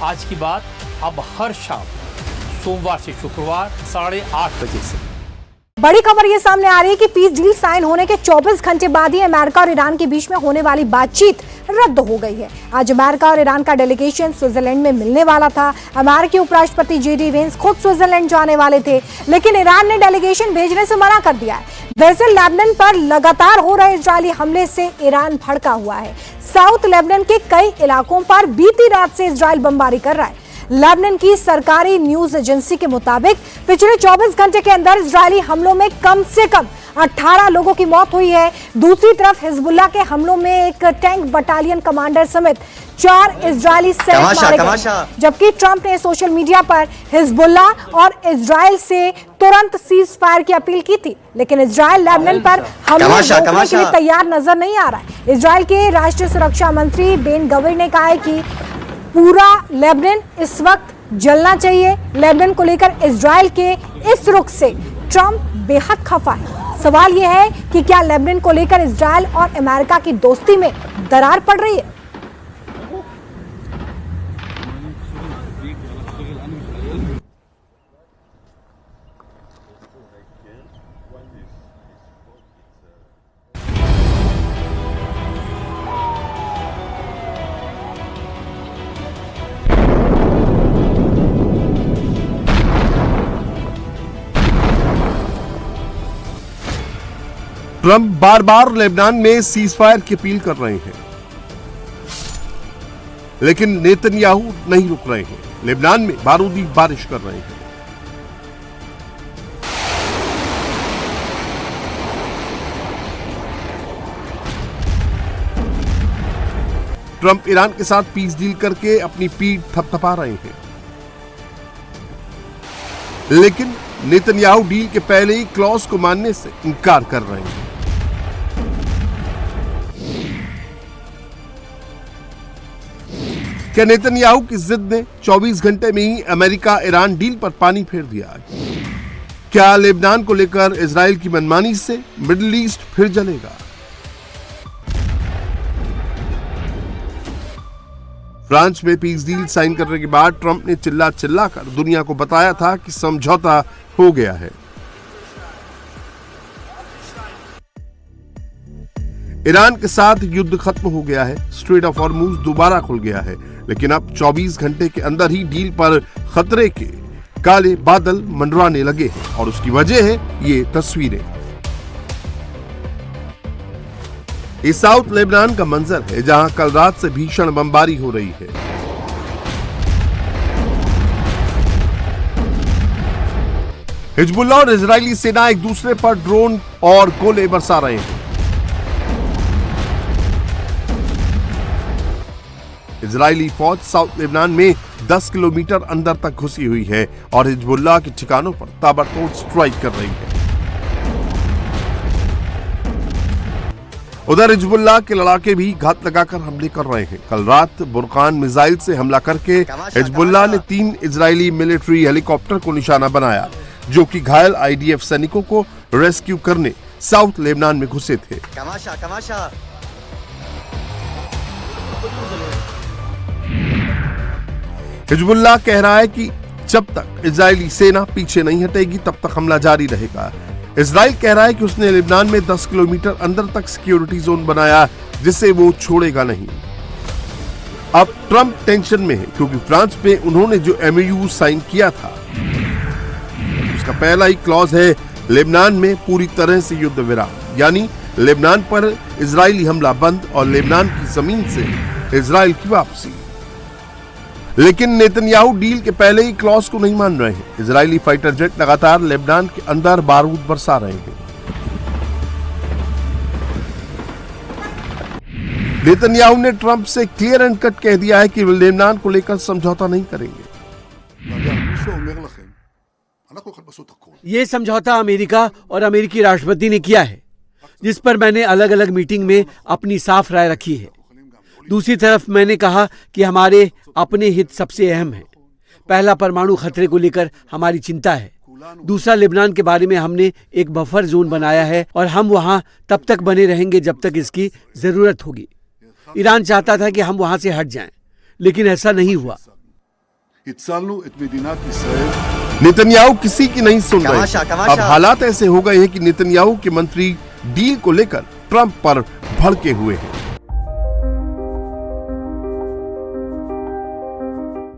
आज की बात अब हर शाम सोमवार से शुक्रवार 8:30 बजे से। बड़ी खबर ये सामने आ रही है कि पीस डील साइन होने के 24 घंटे बाद ही अमेरिका और ईरान के बीच में होने वाली बातचीत रद्द हो गई है। आज अमेरिका और ईरान का डेलीगेशन स्विट्जरलैंड में मिलने वाला था। अमेरिकी उपराष्ट्रपति JD वेंस खुद स्विट्जरलैंड जाने वाले थे, लेकिन ईरान ने डेलीगेशन भेजने से मना कर दिया है। दरअसल लेबनान पर लगातार हो रहे इजरायली हमले से ईरान भड़का हुआ है। साउथ लेबनान के कई इलाकों पर बीती रात से इजरायल बमबारी कर रहा है। लेबनान की सरकारी न्यूज एजेंसी के मुताबिक पिछले 24 घंटे के अंदर इजरायली हमलों में कम से कम 18 लोगों की मौत हुई है। दूसरी तरफ हिजबुल्लाह के हमलों में एक टैंक बटालियन कमांडर समेत 4 इजरायली सैनिक मारे गए, जबकि ट्रंप ने सोशल मीडिया पर हिजबुल्लाह और इजरायल से तुरंत सीज फायर की अपील की थी, लेकिन इजरायल लेबनान पर हमले रोकने के लिए तैयार नजर नहीं आ रहा है। इजरायल के राष्ट्रीय सुरक्षा मंत्री बेन गविर ने कहा है कि पूरा लेबनान इस वक्त जलना चाहिए। लेबनान को लेकर इजरायल के इस रुख से ट्रंप बेहद खफा है। सवाल यह है कि क्या लेबनान को लेकर इजरायल और अमेरिका की दोस्ती में दरार पड़ रही है? ट्रंप बार बार लेबनान में सीजफायर की अपील कर रहे हैं, लेकिन नेतन्याहू नहीं रुक रहे हैं। लेबनान में बारूदी बारिश कर रहे हैं। ट्रंप ईरान के साथ पीस डील करके अपनी पीठ थपथपा रहे हैं, लेकिन नेतन्याहू डील के पहले ही क्लॉज को मानने से इनकार कर रहे हैं। क्या नेतन्याहू की जिद ने 24 घंटे में ही अमेरिका ईरान डील पर पानी फेर दिया? क्या लेबनान को लेकर इजराइल की मनमानी से मिडिल ईस्ट फिर जलेगा? फ्रांस में पीस डील साइन करने के बाद ट्रंप ने चिल्ला कर दुनिया को बताया था कि समझौता हो गया है। ईरान के साथ युद्ध खत्म हो गया है। स्ट्रेट ऑफ हॉर्मुज दोबारा खुल गया है, लेकिन अब 24 घंटे के अंदर ही डील पर खतरे के काले बादल मंडराने लगे हैं, और उसकी वजह है ये तस्वीरें। ये साउथ लेबनान का मंजर है, जहां कल रात से भीषण बमबारी हो रही है। हिजबुल्लाह और इजरायली सेना एक दूसरे पर ड्रोन और गोले बरसा रहे हैं। इजरायली फौज साउथ लेबनान में 10 किलोमीटर अंदर तक घुसी हुई है और हिजबुल्लाह के ठिकानों पर ताबड़तोड़ स्ट्राइक कर रही है। उधर हिजबुल्लाह के लड़ाके भी घात लगाकर हमले कर रहे हैं। कल रात बुरकान मिसाइल से हमला करके हिजबुल्लाह ने 3 इजरायली मिलिट्री हेलीकॉप्टर को निशाना बनाया, जो कि घायल IDF सैनिकों को रेस्क्यू करने साउथ लेबनान में घुसे थे। हिजबुल्लाह कह रहा है कि जब तक इजरायली सेना पीछे नहीं हटेगी तब तक हमला जारी रहेगा। इजराइल कह रहा है कि उसने लेबनान में 10 किलोमीटर अंदर तक सिक्योरिटी जोन बनाया, जिसे वो छोड़ेगा नहीं। अब ट्रंप टेंशन में है, क्योंकि फ्रांस में उन्होंने जो MOU साइन किया था उसका पहला ही क्लॉज है लेबनान में पूरी तरह से युद्ध विराम, यानी लेबनान पर इजरायली हमला बंद और लेबनान की जमीन से इजराइल की वापसी। लेकिन नेतन्याहू डील के पहले ही क्लॉज को नहीं मान रहे हैं। इजरायली फाइटर जेट लगातार लेबनान के अंदर बारूद बरसा रहे हैं। नेतन्याहू ने ट्रंप से क्लियर एंड कट कह दिया है कि वे लेबनान को लेकर समझौता नहीं करेंगे। ये समझौता अमेरिका और अमेरिकी राष्ट्रपति ने किया है, जिस पर मैंने अलग अलग मीटिंग में अपनी साफ राय रखी है। दूसरी तरफ मैंने कहा कि हमारे अपने हित सबसे अहम है। पहला, परमाणु खतरे को लेकर हमारी चिंता है। दूसरा, लेबनान के बारे में हमने एक बफर जोन बनाया है और हम वहां तब तक बने रहेंगे जब तक इसकी जरूरत होगी। ईरान चाहता था कि हम वहां से हट जाएं, लेकिन ऐसा नहीं हुआ। הצלנו את מדינת ישראל. नेतन्याहू किसी की नहीं सुन रहे। तमाशा। अब हालात ऐसे हो गए हैं कि नेतन्याहू के मंत्री डील को लेकर ट्रंप पर भड़के हुए हैं।